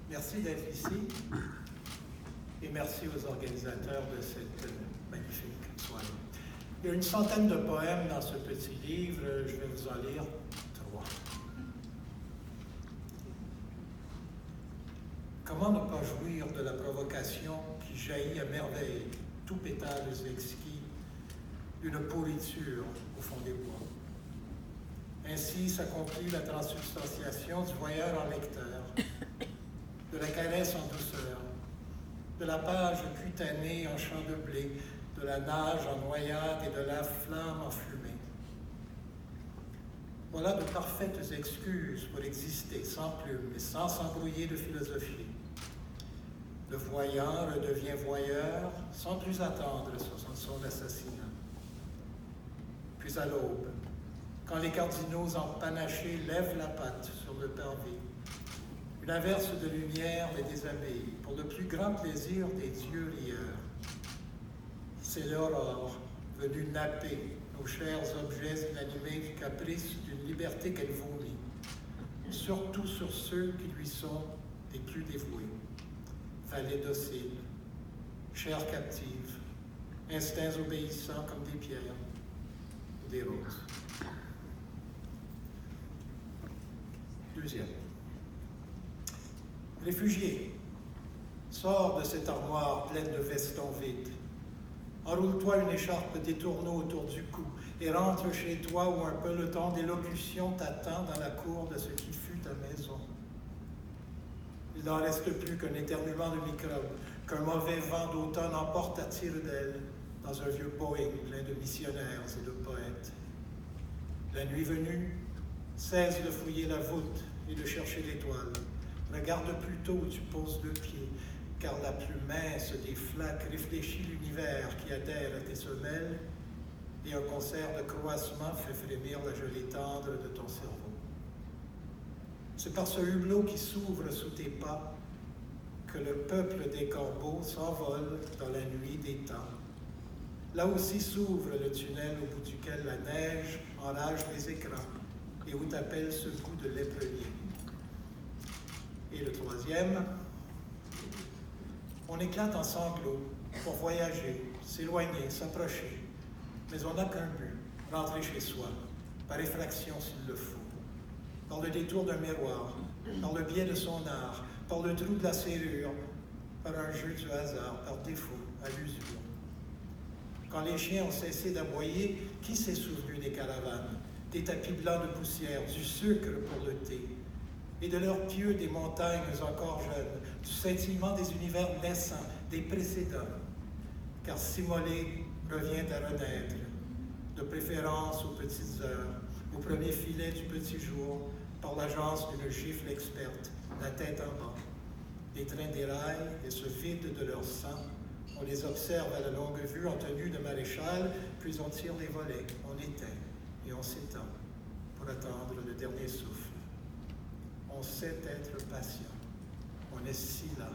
Merci d'être ici et merci aux organisateurs de cette magnifique soirée. Il y a une centaine de poèmes dans ce petit livre, je vais vous en lire 3. Comment ne pas jouir de la provocation qui jaillit à merveille, tout pétales exquis, d'une pourriture au fond des bois? Ainsi s'accomplit la transsubstantiation du voyeur en lecteur, de la caresse en douceur, de la page cutanée en champ de blé, de la nage en noyade et de la flamme en fumée. Voilà de parfaites excuses pour exister sans plume et sans s'embrouiller de philosophie. Le voyant redevient voyeur sans plus attendre son assassinat. Puis à l'aube, quand les cardinaux empanachés lèvent la patte sur le parvis, une averse de lumière les déshabille pour le plus grand plaisir des dieux rieurs. C'est l'aurore venue napper nos chers objets inanimés du caprice d'une liberté qu'elle vomit, surtout sur ceux qui lui sont les plus dévoués. Vallées dociles, chairs captives, instincts obéissants comme des pierres ou des roses. Deuxième. Réfugié, sors de cette armoire pleine de vestons vides. Enroule-toi une écharpe d'étourneau autour du cou et rentre chez toi où un peloton d'élocution t'attend dans la cour de ce qui fut ta maison. Il n'en reste plus qu'un éternuement de microbes, qu'un mauvais vent d'automne emporte à tire-d'aile dans un vieux Boeing plein de missionnaires et de poètes. La nuit venue, cesse de fouiller la voûte et de chercher l'étoile. Regarde plutôt où tu poses le pied, car la plus mince des flaques réfléchit l'univers qui adhère à tes semelles, et un concert de croissement fait frémir la gelée tendre de ton cerveau. C'est par ce hublot qui s'ouvre sous tes pas que le peuple des corbeaux s'envole dans la nuit des temps. Là aussi s'ouvre le tunnel au bout duquel la neige enrage les écrans et où t'appelle ce goût de léprelier. Et le troisième, on éclate en sanglots pour voyager, s'éloigner, s'approcher, mais on n'a qu'un but, rentrer chez soi, par effraction s'il le faut, par le détour d'un miroir, par le biais de son art, par le trou de la serrure, par un jeu du hasard, par défaut, à l'usure. Quand les chiens ont cessé d'aboyer, qui s'est souvenu des caravanes, des tapis blancs de poussière, du sucre pour le thé, et de leurs pieux des montagnes encore jeunes, du scintillement des univers naissants, des précédents, car s'immoler revient à renaître, de préférence aux petites heures, au premier filet du petit jour, par l'agence d'une gifle experte, la tête en bas. Les trains déraillent et se vident de leur sang. On les observe à la longue vue en tenue de maréchal, puis on tire les volets, on éteint et on s'étend pour attendre le dernier souffle. On sait être patient. On est si là.